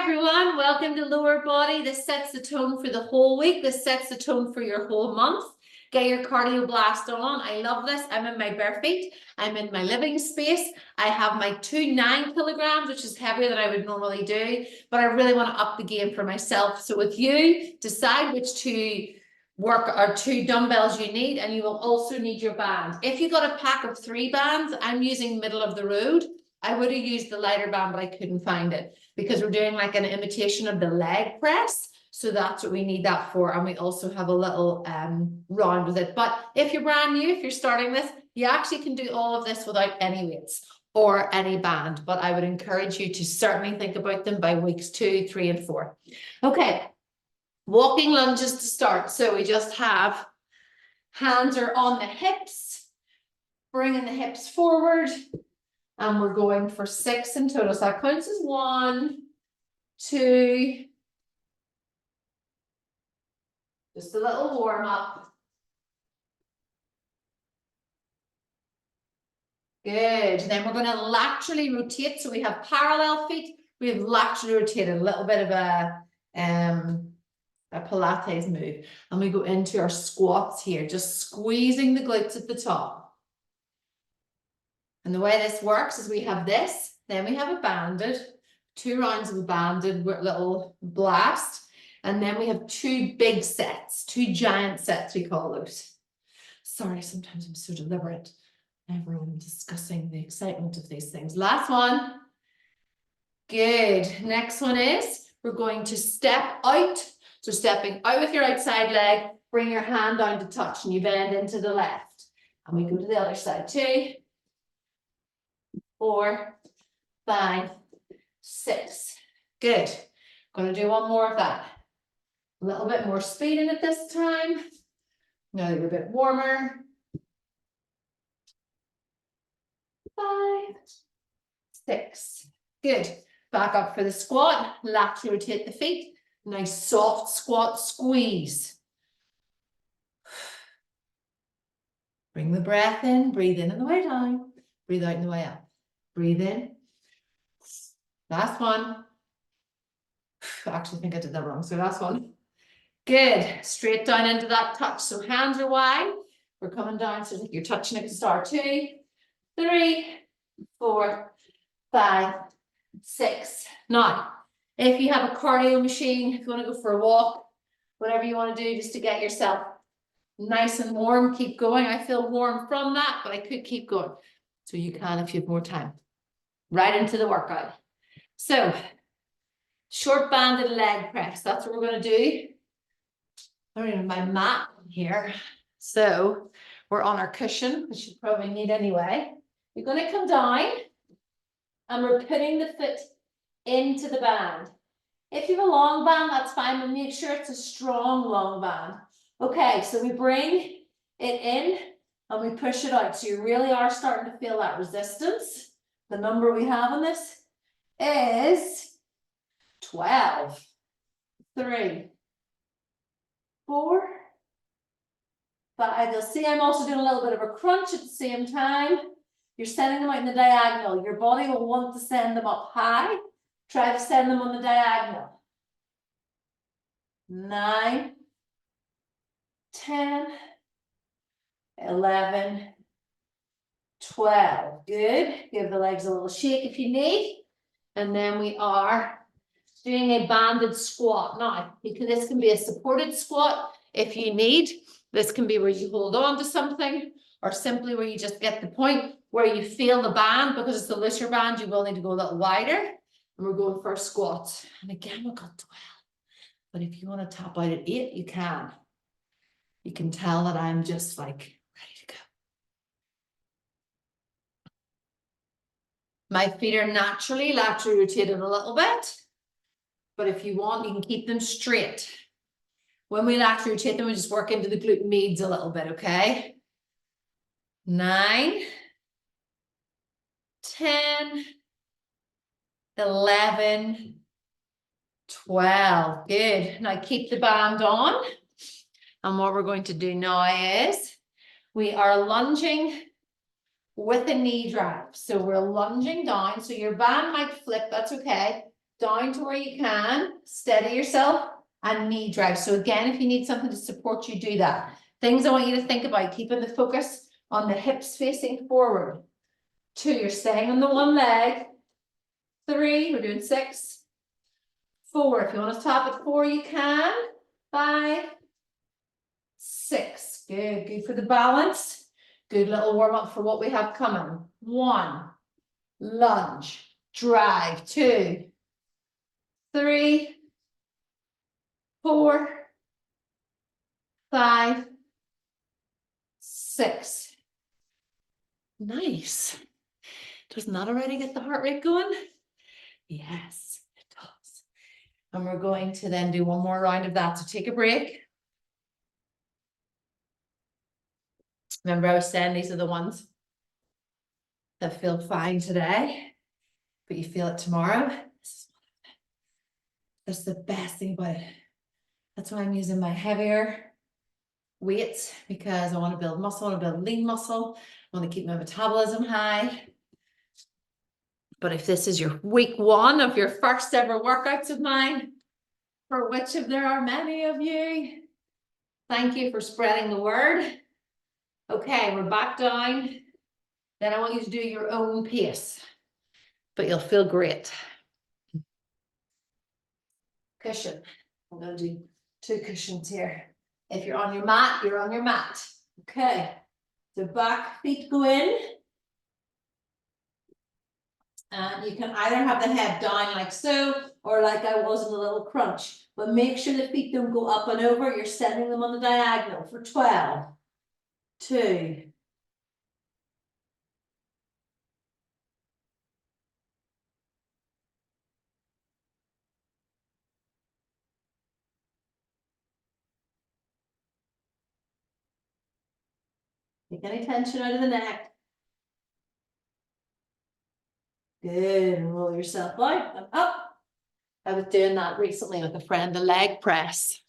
everyone, welcome to Lower Body. This sets the tone for the whole week. This sets the tone for your whole month. Get your cardio blast on. I love this. I'm in my bare feet. I'm in my living space. I have my 9 kilograms, which is heavier than I would normally do, but I really want to up the game for myself. So with you, decide which two dumbbells you need, and you will also need your band. If you got a pack of 3 bands, I'm using middle of the road. I would have used the lighter band, but I couldn't find it because we're doing like an imitation of the leg press. So that's what we need that for. And we also have a little round with it. But if you're brand new, if you're starting this, you actually can do all of this without any weights or any band. But I would encourage you to certainly think about them by weeks 2, 3, and 4. Okay, walking lunges to start. So we just have hands are on the hips, bringing the hips forward. And we're going for 6 in total. So that counts as 1, 2. Just a little warm up. Good. Then we're going to laterally rotate. So we have parallel feet. We have laterally rotated, a little bit of a Pilates move. And we go into our squats here, just squeezing the glutes at the top. And the way this works is we have this, then we have a banded, 2 rounds of a banded little blast, and then we have 2 big sets, 2 giant sets, we call those. Sorry, sometimes I'm so deliberate. Everyone discussing the excitement of these things. Last one. Good. Next one is we're going to step out. So stepping out with your outside leg, bring your hand down to touch, and you bend into the left. And we go to the other side too. 4, 5, 6. Good. Going to do one more of that. A little bit more speed in it this time. Now that you're a bit warmer. 5, 6. Good. Back up for the squat. Laterally rotate the feet. Nice soft squat squeeze. Bring the breath in. Breathe in on the way down. Breathe out on the way up. Breathe in. Last one. I actually think I did that wrong. So last one. Good. Straight down into that touch. So hands are wide. We're coming down. So you're touching it to start. 2, 3, 4, 5, 6. Now, if you have a cardio machine, if you want to go for a walk, whatever you want to do just to get yourself nice and warm, keep going. I feel warm from that, but I could keep going. So you can if you have more time. Right into the workout. So, short banded leg press. That's what we're going to do. I don't even have my mat here. So, we're on our cushion, which you probably need anyway. You're going to come down and we're putting the foot into the band. If you have a long band, that's fine, but make sure it's a strong long band. Okay, so we bring it in and we push it out. So you really are starting to feel that resistance. The number we have on this is 12. 3, 4, 5. You'll see I'm also doing a little bit of a crunch at the same time. You're sending them out in the diagonal. Your body will want to send them up high. Try to send them on the diagonal. 9, 10, 11, 12. Good. Give the legs a little shake if you need. And then we are doing a banded squat. Now, this can be a supported squat if you need. This can be where you hold on to something or simply where you just get the point where you feel the band. Because it's the looser band, you will need to go a little wider. And we're going for a squat. And again, we've got 12. But if you want to top out at 8, you can. You can tell that I'm just like ready to go. My feet are naturally laterally rotated a little bit. But if you want, you can keep them straight. When we laterally rotate them, we just work into the glute medius a little bit, okay? 9, 10, 11, 12. Good. Now keep the band on. And what we're going to do now is we are lunging with a knee drive. So we're lunging down. So your band might flip, that's okay. down to where you can, steady yourself, and knee drive. So again, if you need something to support you, do that. Things I want you to think about, keeping the focus on the hips facing forward. 2, you're staying on the one leg. 3, we're doing 6. 4, if you want to top at 4, you can. 5, 6, good, good for the balance. Good little warm up for what we have coming. 1, lunge, drive. 2, 3, 4, 5, 6. Nice. Doesn't that already get the heart rate going? Yes, it does. And we're going to then do one more round of that. So take a break. Remember I was saying these are the ones that feel fine today, but you feel it tomorrow. That's the best thing about it. That's why I'm using my heavier weights, because I want to build muscle, I want to build lean muscle, I want to keep my metabolism high. But if this is your week 1 of your first ever workouts of mine, for which of there are many of you, thank you for spreading the word. Okay, we're back down. Then I want you to do your own pace, but you'll feel great. Cushion. I'm going to do 2 cushions here. If you're on your mat, you're on your mat. Okay, so back feet go in. And you can either have the head down like so, or like I was in a little crunch. But make sure the feet don't go up and over. You're sending them on the diagonal for 12. 2. 'Take any tension out of the neck. Good, and roll yourself out and up. I was doing that recently with a friend, the leg press.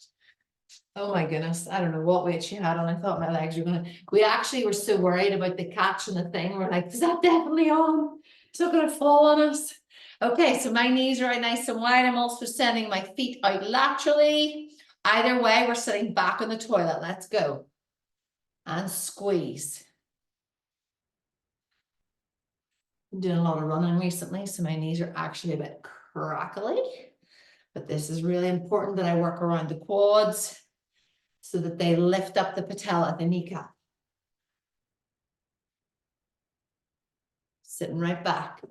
Oh my goodness, I don't know what weight she had on. I thought my legs were gonna, we actually were so worried about the catch and the thing. We're like, is that definitely on? It's not gonna fall on us. Okay, so my knees are right nice and wide. I'm also sending my feet out laterally. Either way, we're sitting back on the toilet. Let's go. And squeeze. I'm doing a lot of running recently, so my knees are actually a bit crackly. But this is really important that I work around the quads so that they lift up the patella, the kneecap. Sitting right back.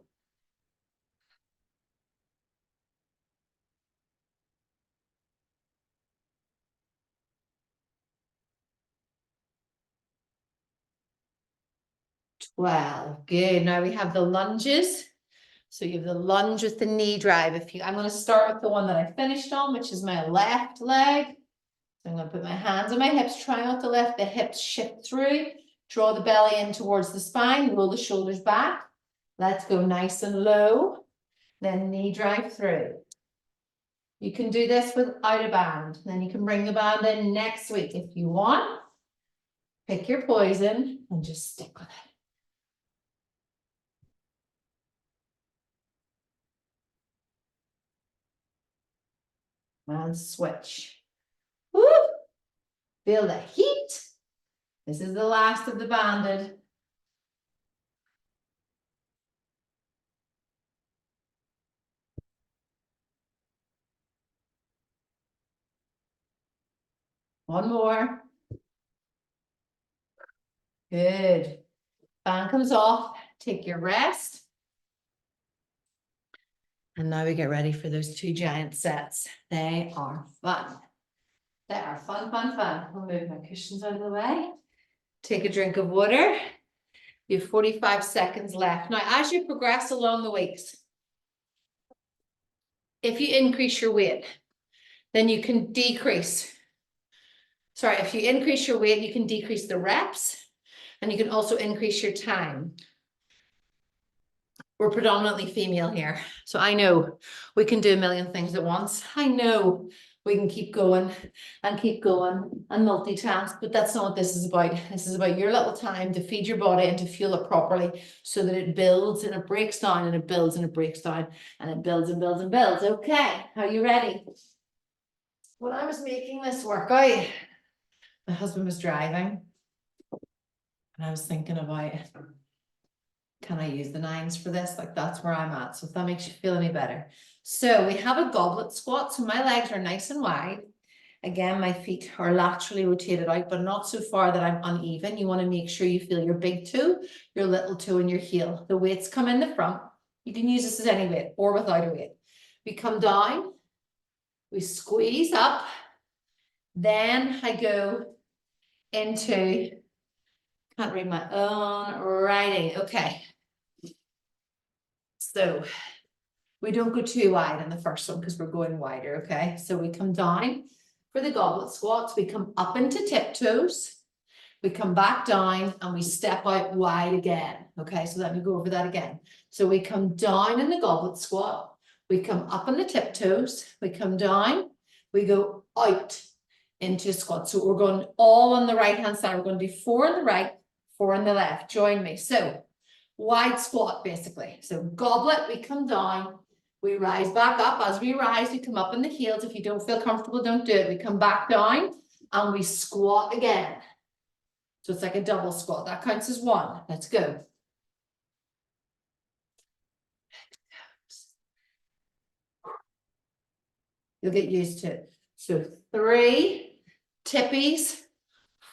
Well, good. Now we have the lunges. So you have the lunge with the knee drive. I'm going to start with the one that I finished on, which is my left leg. So I'm going to put my hands on my hips, try not to let the hips shift through. Draw the belly in towards the spine, roll the shoulders back. Let's go nice and low. Then knee drive through. You can do this without a band. Then you can bring the band in next week if you want. Pick your poison and just stick with it. And switch. Woo! Feel the heat. This is the last of the banded. One more. Good. Band comes off. Take your rest. And now we get ready for those 2 giant sets. They are fun. They are fun, fun, fun. I'll move my cushions out of the way. Take a drink of water. You have 45 seconds left. Now, as you progress along the weeks, if you increase your weight, then you can decrease. Sorry, if you increase your weight, you can decrease the reps, and you can also increase your time. We're predominantly female here, so I know we can do a million things at once. I know We can keep going and multitask, but that's not what this is about. This is about your little time to feed your body and to fuel it properly so that it builds and it breaks down and it builds and it breaks down and it builds and builds and builds. Okay, are you ready? When I was making this workout, my husband was driving and I was thinking about, can I use the 9s for this? Like, that's where I'm at. So if that makes you feel any better. So we have a goblet squat. So my legs are nice and wide. Again, my feet are laterally rotated out, but not so far that I'm uneven. You want to make sure you feel your big toe, your little toe, and your heel. The weights come in the front. You can use this as any weight or without a weight. We come down, we squeeze up. Then I go into, can't read my own writing. Okay. So we don't go too wide in the first one because we're going wider. Okay. So we come down for the goblet squats. We come up into tiptoes. We come back down and we step out wide again. Okay. So let me go over that again. So we come down in the goblet squat. We come up on the tiptoes. We come down. We go out into a squat. So we're going all on the right hand side. We're going to do 4 on the right, 4 on the left. Join me. So wide squat basically. So goblet, we come down, we rise back up. As we rise, we come up in the heels. If you don't feel comfortable, don't do it. We come back down and we squat again. So it's like a double squat. That counts as 1. Let's go. You'll get used to it. So 3 tippies,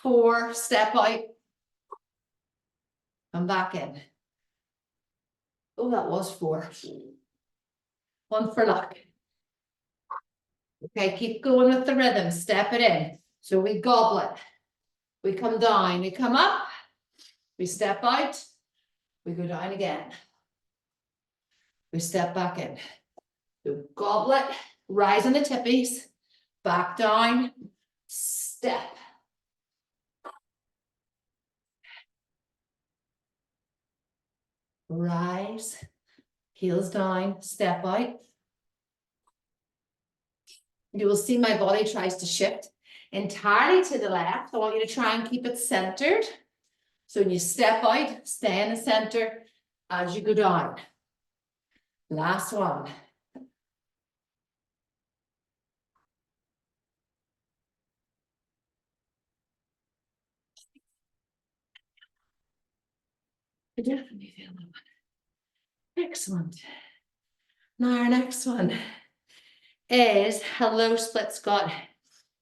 4 step out, come back in. Oh, that was 4. 1 for luck. Okay, keep going with the rhythm. Step it in. So we goblet. We come down. We come up. We step out. We go down again. We step back in. So goblet. Rise on the tippies. Back down. Step. Rise. Heels down. Step out. You will see my body tries to shift entirely to the left. I want you to try and keep it centered. So when you step out, stay in the center as you go down. Last one. I definitely feel that one. Excellent. Now our next one is a low split squat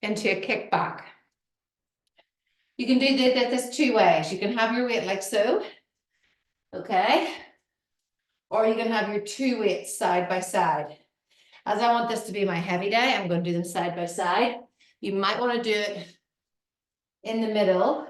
into a kickback. You can do this 2 ways. You can have your weight like so, okay? Or you can have your 2 weights side by side. As I want this to be my heavy day, I'm going to do them side by side. You might want to do it in the middle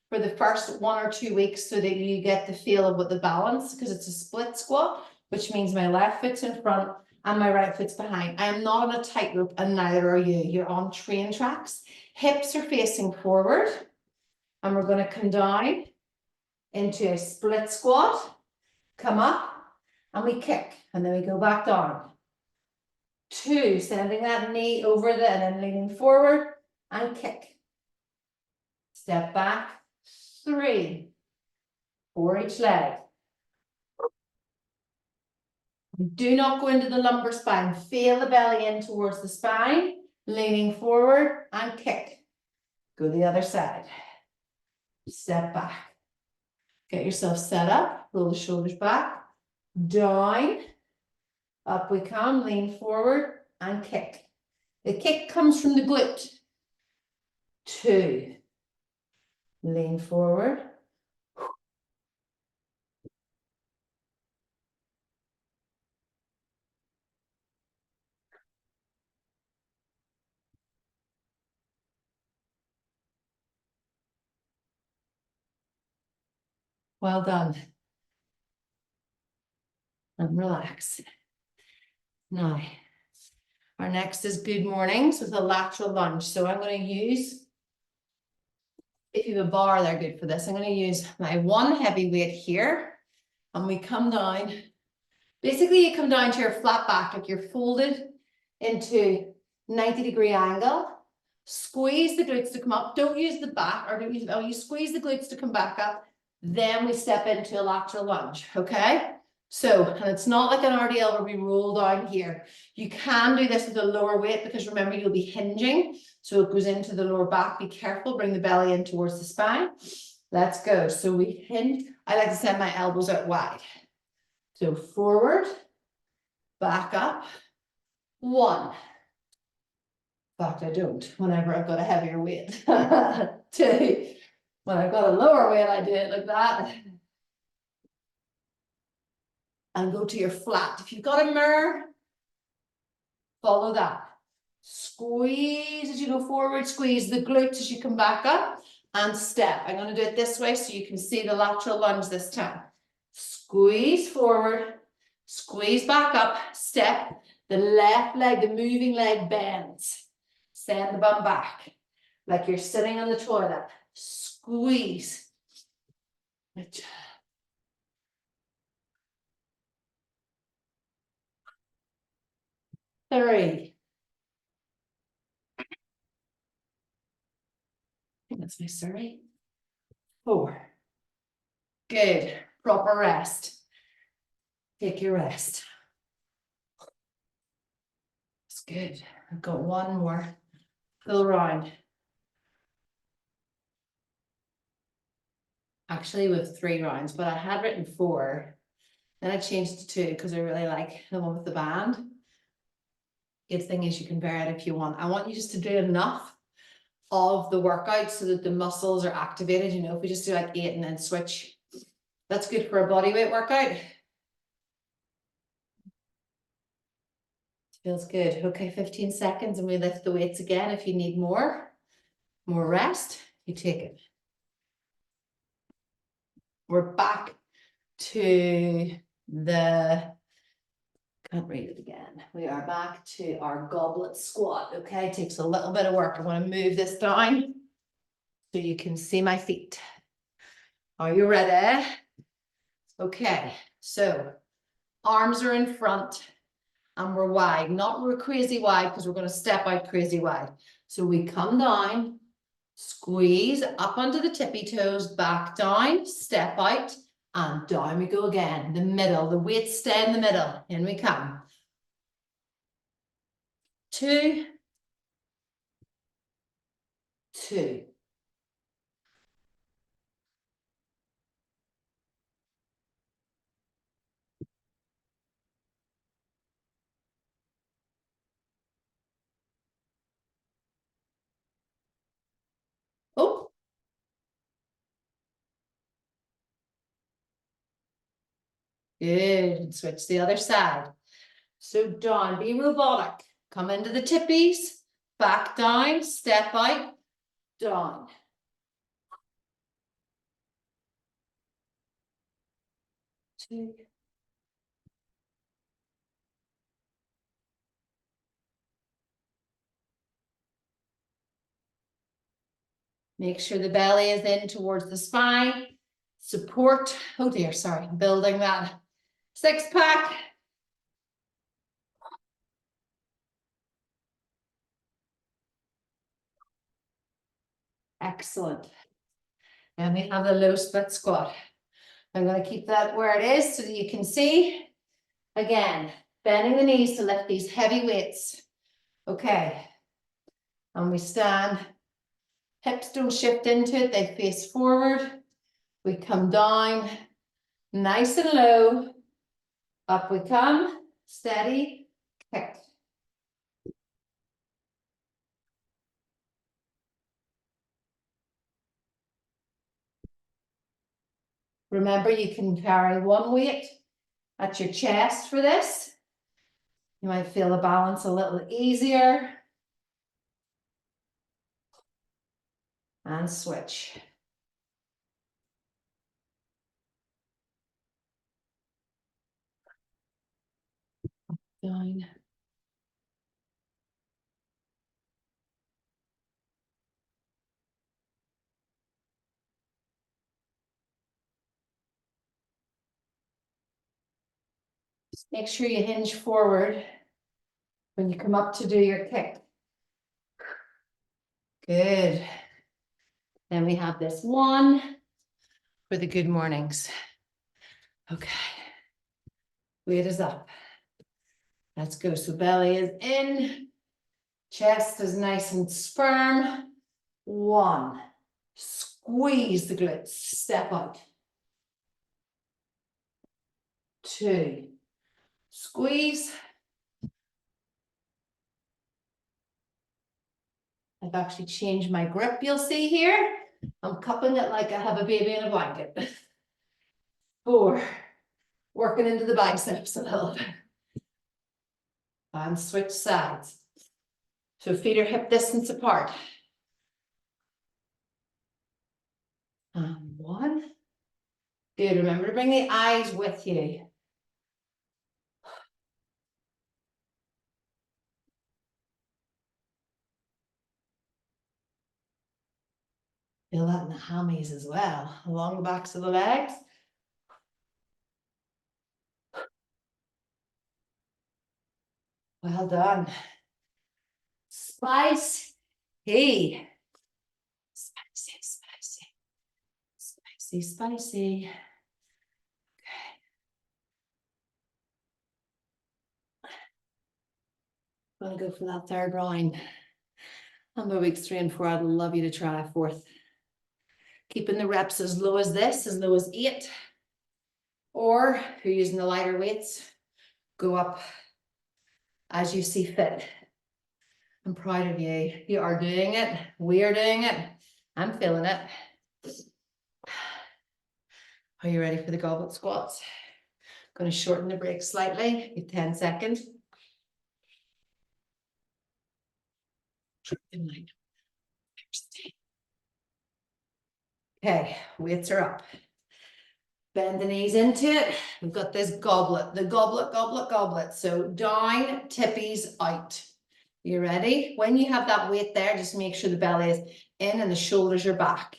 for the first 1 or 2 weeks so that you get the feel of what the balance, because it's a split squat, which means my left foot's in front and my right foot's behind. I am not on a tightrope and neither are you. You're on train tracks. Hips are facing forward and we're going to come down into a split squat, come up and we kick and then we go back down. 2, sending that knee over and then leaning forward and kick. Step back. 3, 4 each leg. Do not go into the lumbar spine. Feel the belly in towards the spine, leaning forward and kick. Go the other side. Step back. Get yourself set up. Roll the shoulders back. Down. Up we come. Lean forward and kick. The kick comes from the glute. 2. Lean forward. Well done. And relax. Now, our next is good mornings with a lateral lunge. So I'm going to use, if you have a bar, they're good for this. I'm going to use my 1 heavy weight here. And we come down. Basically, you come down to your flat back, like you're folded into 90-degree angle. Squeeze the glutes to come up. Don't use the back, or don't use, oh, you squeeze the glutes to come back up. Then we step into a lateral lunge, okay? So, and it's not like an RDL where we roll down here. You can do this with a lower weight because remember you'll be hinging. So it goes into the lower back. Be careful, bring the belly in towards the spine. Let's go. So we hinge. I like to send my elbows out wide. So forward, back up. 1. In fact, I don't whenever I've got a heavier weight. 2. When I've got a lower weight, I do it like that. And go to your flat. If you've got a mirror, follow that. Squeeze as you go forward, squeeze the glutes as you come back up, and step. I'm going to do it this way so you can see the lateral lunge this time. Squeeze forward, squeeze back up, step. The left leg, the moving leg bends. Send the bum back like you're sitting on the toilet. Squeeze. 3. I think that's my 3. 4. Good. Proper rest. Take your rest. That's good. I've got one more. Go around. Actually, with 3 rounds, but I had written 4. Then I changed to 2 because I really like the one with the band. Good thing is you can vary it if you want. I want you just to do enough of the workout so that the muscles are activated. You know, if we just do like 8 and then switch, that's good for a body weight workout. Feels good. Okay, 15 seconds and we lift the weights again. If you need more rest, you take it. We're back to the, can't read it again. We are back to our goblet squat. Okay, it takes a little bit of work. I want to move this down so you can see my feet. Are you ready? Okay, so arms are in front and we're wide, not we're crazy wide because we're going to step out crazy wide. So we come down, squeeze up onto the tippy toes, back down, step out, and down we go again. The middle, the weights stay in the middle. In we come. 2, 2. Oh. Good. Switch the other side. So down, be robotic. Come into the tippies, back down, step out, down. 2. Make sure the belly is in towards the spine. Support, oh dear, sorry, building that 6-pack. Excellent. And we have the low split squat. I'm going to keep that where it is so that you can see. Again, bending the knees to lift these heavy weights. Okay. And we stand. Hips don't shift into it, they face forward. We come down, nice and low. Up we come, steady, kick. Remember, you can carry one weight at your chest for this. You might feel the balance a little easier. And switch. Down. Just make sure you hinge forward when you come up to do your kick. Good. Then we have this one for the good mornings. Okay. Weight is up. Let's go. So belly is in, chest is nice and firm. 1. Squeeze the glutes, step out. 2. Squeeze. I've actually changed my grip, you'll see here. I'm cupping it like I have a baby in a blanket. 4. Working into the biceps a little bit. And switch sides. So feet are hip distance apart. And 1. Good, remember to bring the eyes with you. Feel that in the hammies as well, along the backs of the legs. Well done. Spice. Hey. Spicy, spicy. Spicy, spicy. Okay. I'm gonna go for that third round. On the weeks 3 and 4, I'd love you to try a 4th. Keeping the reps as low as this, as low as 8. Or if you're using the lighter weights, go up as you see fit. I'm proud of you. You are doing it. We are doing it. I'm feeling it. Are you ready for the goblet squats? Going to shorten the break slightly. Give 10 seconds. Okay, weights are up. Bend the knees into it. We've got this goblet, the goblet, goblet, goblet. So down, tippies out. You ready? When you have that weight there, just make sure the belly is in and the shoulders are back.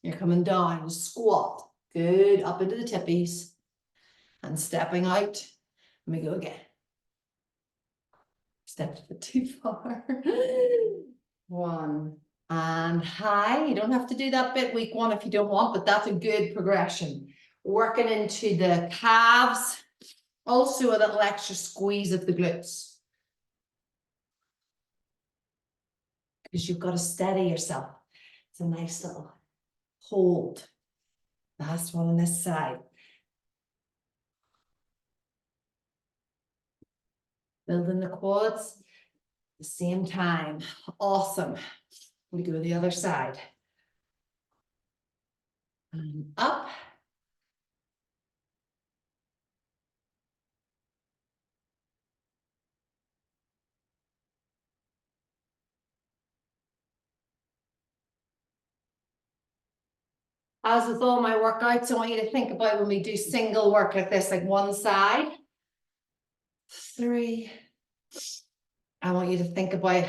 You're coming down, squat. Good, up into the tippies. And stepping out. Let me go again. Stepped a bit too far. 1. And high. You don't have to do that bit week 1 if you don't want, but that's a good progression. Working into the calves. Also a little extra squeeze of the glutes. Because you've got to steady yourself. It's a nice little hold. Last one on this side. Building the quads. At the same time. Awesome. We go to the other side. And up. As with all my workouts, I want you to think about when we do single work like this, like one side. 3. I want you to think about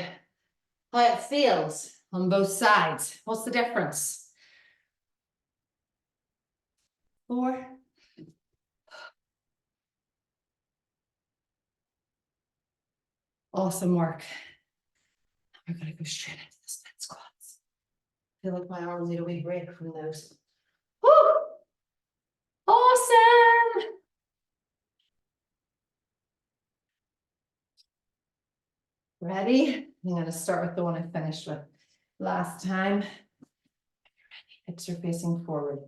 how it feels on both sides. What's the difference? 4. Awesome work. We're gonna go straight into the split squats. I feel like my arms need a wee break from those. Woo! Awesome! Ready? I'm gonna start with the one I finished with last time. Hips are facing forward.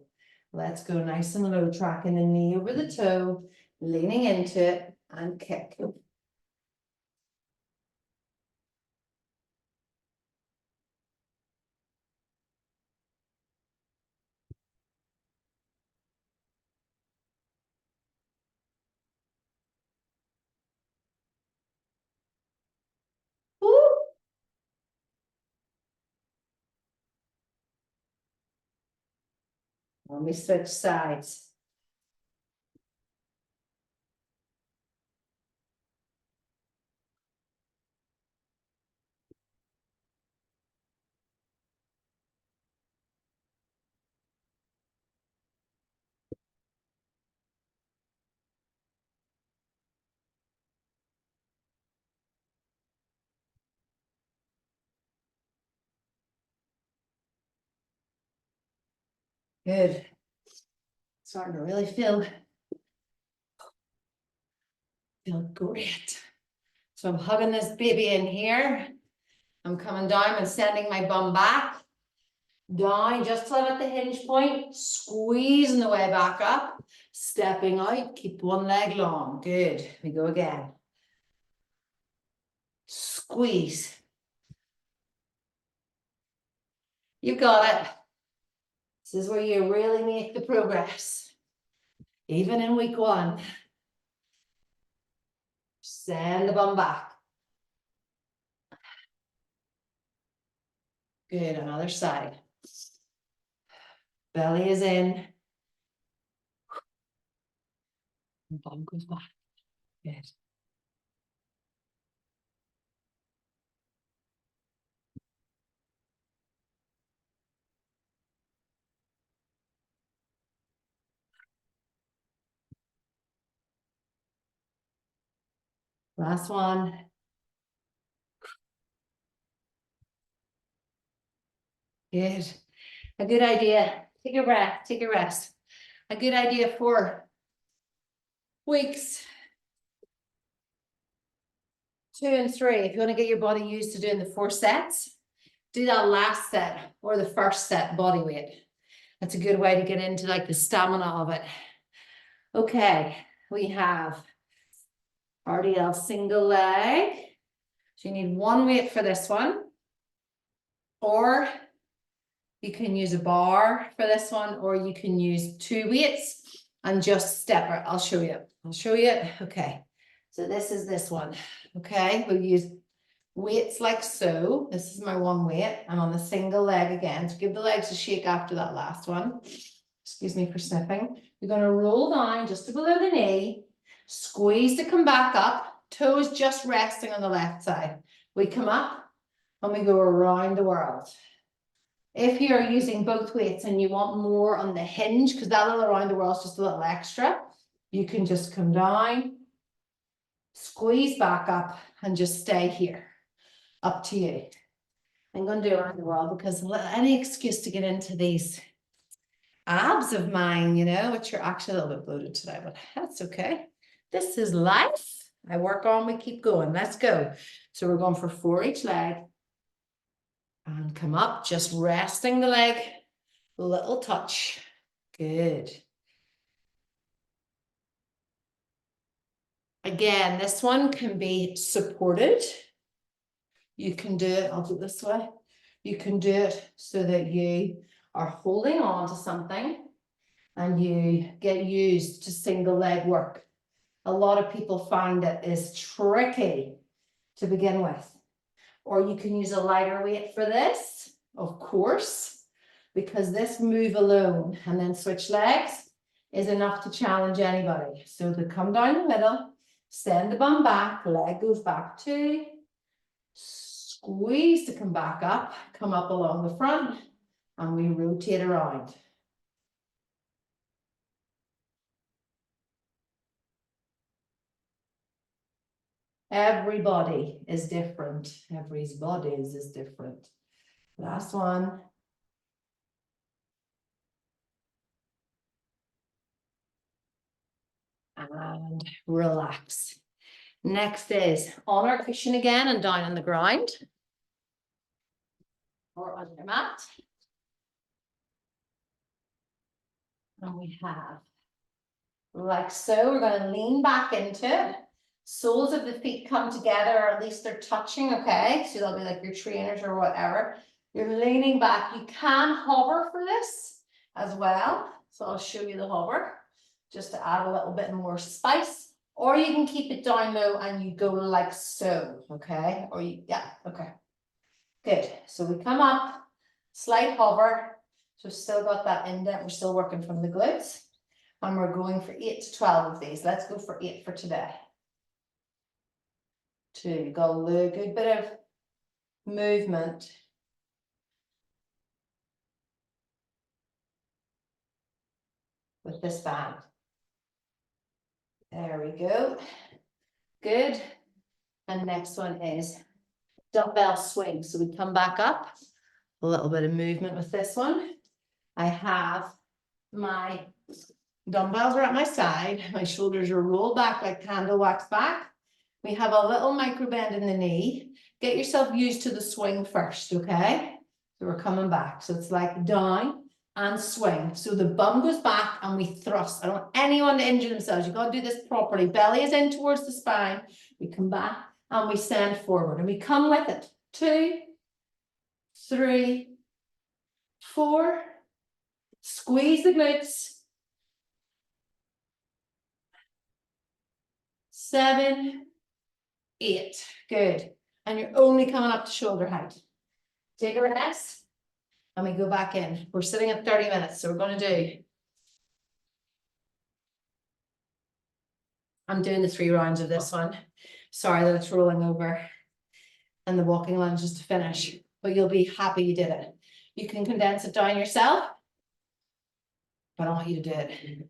Let's go nice and low, tracking the knee over the toe, leaning into it, and kick. Woo! Let me switch sides. Good. Starting to really feel great. So I'm hugging this baby in here. I'm coming down and sending my bum back. Down just till I'm at the hinge point, squeezing the way back up, stepping out, keep one leg long. Good. We go again. Squeeze. You got it. This is where you really make the progress. Even in week 1. Send the bum back. Good, another side. Belly is in. Bum goes back. Good. Last one. Good. A good idea. Take a breath, take a rest. A good idea for weeks 2 and 3. If you want to get your body used to doing the 4 sets, do that last set or the first set body weight. That's a good way to get into like the stamina of it. Okay, we have RDL single leg. So you need 1 weight for this one. Or you can use a bar for this one, or you can use 2 weights and just step it. I'll show you. Okay. So this is this one. Okay. We'll use weights like so. This is my 1 weight. I'm on the single leg again. So give the legs a shake after that last one. Excuse me for sniffing. You're going to roll down just below the knee. Squeeze to come back up. Toes just resting on the left side. We come up and we go around the world. If you're using both weights and you want more on the hinge, because that little around the world is just a little extra, you can just come down, squeeze back up, and just stay here. Up to you. I'm going to do around the world because any excuse to get into these abs of mine, you know, which are actually a little bit bloated today, but that's okay. This is life. I work on, we keep going. Let's go. So we're going for 4 each leg. And come up, just resting the leg, little touch. Good. Again, this one can be supported. You can do it, I'll do it this way. You can do it so that you are holding on to something and you get used to single leg work. A lot of people find it is tricky to begin with. Or you can use a lighter weight for this, of course, because this move alone and then switch legs is enough to challenge anybody. So to come down the middle, send the bum back, leg goes back 2, squeeze to come back up, come up along the front, and we rotate around. Everybody is different. Everybody's is different. Last one. And relax. Next is on our cushion again and down on the ground. Or on your mat. And we have, like so, we're going to lean back into it. Soles of the feet come together, or at least they're touching, okay? So they'll be like your trainers or whatever. You're leaning back. You can hover for this as well. So I'll show you the hover, just to add a little bit more spice. Or you can keep it down low and you go like so, okay? Or you, yeah, okay. Good. So we come up, slight hover. So we've still got that indent. We're still working from the glutes. And we're going for 8 to 12 of these. Let's go for 8 for today. 2, got a good bit of movement. With this band. There we go. Good. And next one is dumbbell swing. So we come back up. A little bit of movement with this one. I have My dumbbells are at my side. My shoulders are rolled back like candle wax back. We have a little micro bend in the knee. Get yourself used to the swing first, okay? So we're coming back. So it's like down and swing. So the bum goes back and we thrust. I don't want anyone to injure themselves. You got to do this properly. Belly is in towards the spine. We come back and we send forward and we come with it. 2, 3, 4. Squeeze the glutes. 7, 8. Good. And you're only coming up to shoulder height. Take a rest. And we go back in. We're sitting at 30 minutes, so we're going to do. I'm doing the 3 rounds of this one. Sorry that it's rolling over. And the walking lunge is to finish. But you'll be happy you did it. You can condense it down yourself. But I want you to do it.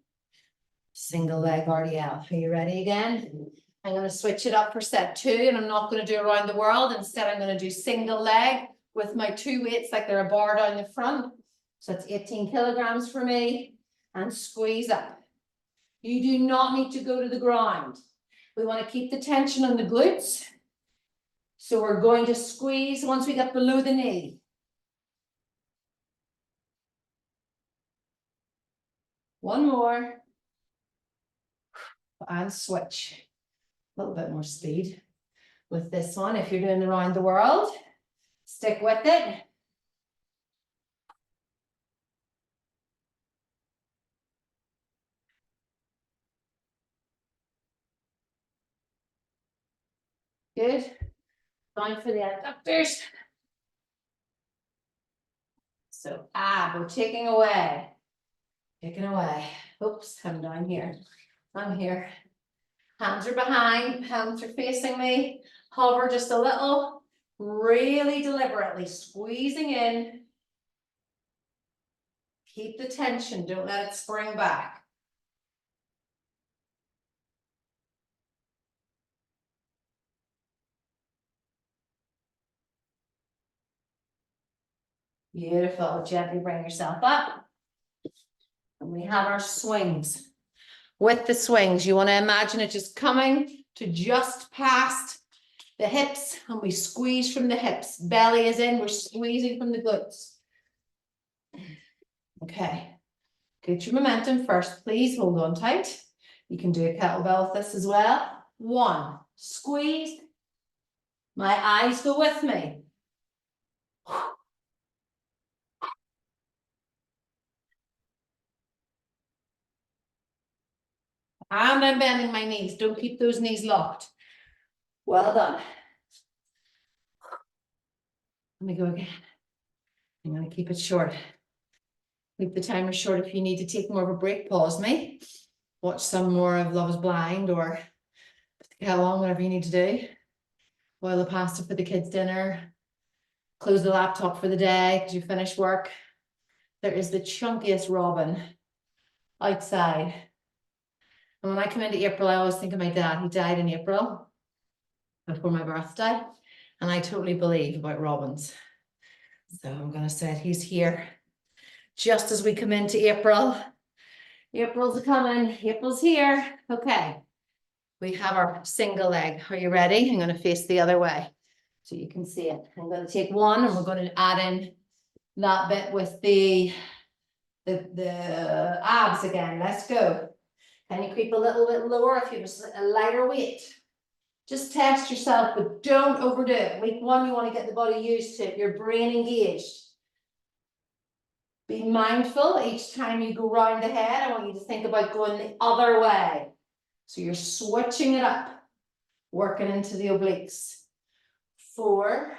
Single leg RDL. Are you ready again? I'm going to switch it up for set 2. And I'm not going to do around the world. Instead, I'm going to do single leg with my 2 weights like they're a bar down the front. So it's 18 kilograms for me. And squeeze up. You do not need to go to the ground. We want to keep the tension on the glutes. So we're going to squeeze once we get below the knee. One more. And switch. A little bit more speed with this one. If you're doing around the world, stick with it. Good. Down for the adductors. So we're taking away. Taking away. Oops, I'm down here. I'm here. Hands are behind, hands are facing me. Hover just a little. Really deliberately squeezing in. Keep the tension, don't let it spring back. Beautiful. Gently bring yourself up. And we have our swings. With the swings, you want to imagine it just coming to just past the hips, and we squeeze from the hips. Belly is in, we're squeezing from the glutes. Okay. Get your momentum first, please. Hold on tight. You can do a kettlebell with this as well. 1, squeeze. My eyes go with me. And I'm bending my knees. Don't keep those knees locked. Well done. Let me go again. I'm going to keep it short. Keep the timer short. If you need to take more of a break, pause me. Watch some more of Love is Blind or how long, whatever you need to do. Boil the pasta for the kids' dinner. Close the laptop for the day because you finished work. There is the chunkiest robin outside. And when I come into April, I always think of my dad. He died in April before my birthday. And I totally believe about robins. So I'm going to say he's here just as we come into April. April's coming. April's here. Okay. We have our single leg. Are you ready? I'm going to face the other way so you can see it. I'm going to take one and we're going to add in that bit with the abs again. Let's go. Can you creep a little bit lower if you have a lighter weight? Just test yourself, but don't overdo it. Week 1, you want to get the body used to it, your brain engaged. Be mindful each time you go round the head. I want you to think about going the other way. So you're switching it up, working into the obliques. 4.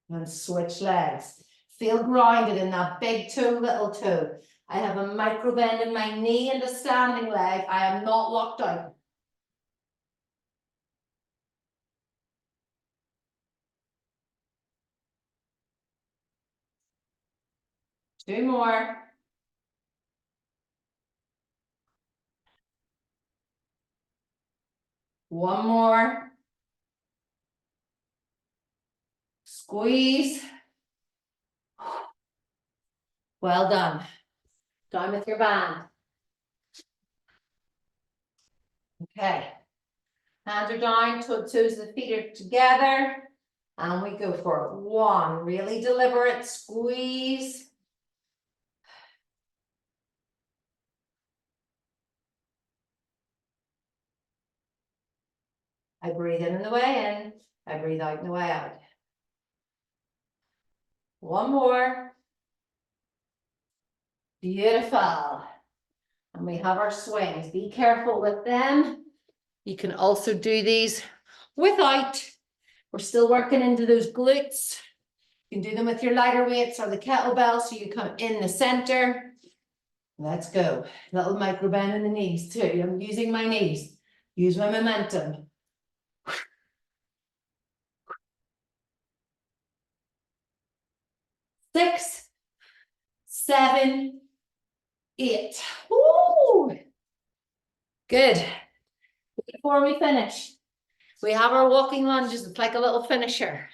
And switch legs. Feel grounded in that big toe, little toe. I have a micro bend in my knee and a standing leg. I am not locked out. Two more. One more. Squeeze. Well done. Down with your band. Okay. Hands are down, toes of the feet are together. And we go for it. 1, really deliberate squeeze. I breathe in the way in. I breathe out in the way out. 1 more. Beautiful. And we have our swings. Be careful with them. You can also do these without. We're still working into those glutes. You can do them with your lighter weights or the kettlebell, so you come in the center. Let's go. Little micro bend in the knees too. I'm using my knees. Use my momentum. 6, 7, 8. Woo! Good. Before we finish, we have our walking lunges. It's like a little finisher.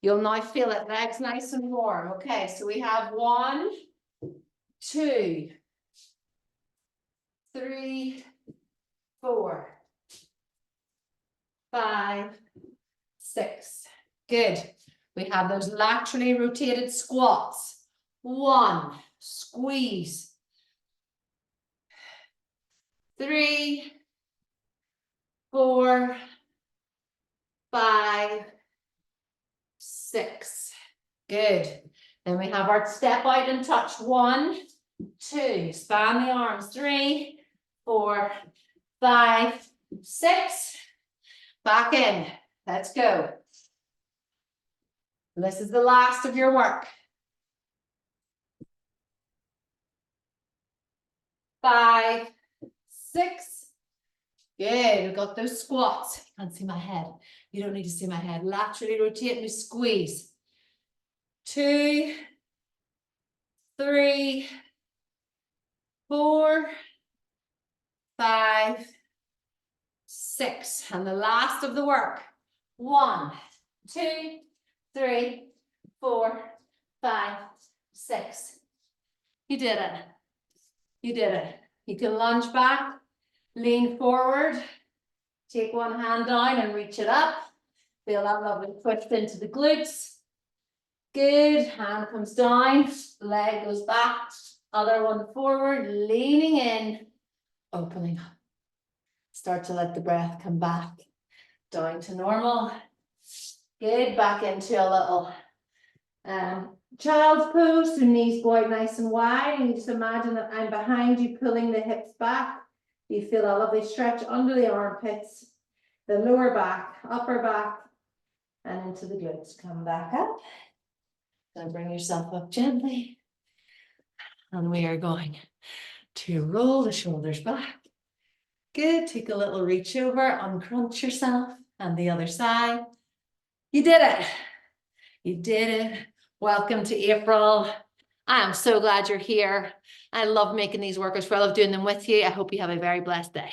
You'll now feel it. Legs nice and warm. Okay, so we have 1, 2, 3, 4, 5, 6. Good. We have those laterally rotated squats. 1, squeeze. 3, 4, 5, 6. Good. Then we have our step out and touch. 1, 2. Span the arms. 3, 4, 5, 6. Back in. Let's go. This is the last of your work. 5, 6. Good. We've got those squats. You can't see my head. You don't need to see my head. Laterally rotate and we squeeze. 2, 3, 4, 5, 6. And the last of the work. 1, 2, 3, 4, 5, 6. You did it. You did it. You can lunge back, lean forward, take one hand down and reach it up. Feel that lovely twist into the glutes. Good. Hand comes down, leg goes back, other one forward, leaning in, opening up. Start to let the breath come back down to normal. Good. Back into a little child's pose, so knees go out nice and wide, and you just imagine that I'm behind you, pulling the hips back. You feel a lovely stretch under the armpits, the lower back, upper back, and into the glutes. Come back up. Then bring yourself up gently. And we are going to roll the shoulders back. Good. Take a little reach over, uncrunch yourself, and the other side. You did it. You did it. Welcome to April. I am so glad you're here. I love making these workouts. I love doing them with you. I hope you have a very blessed day.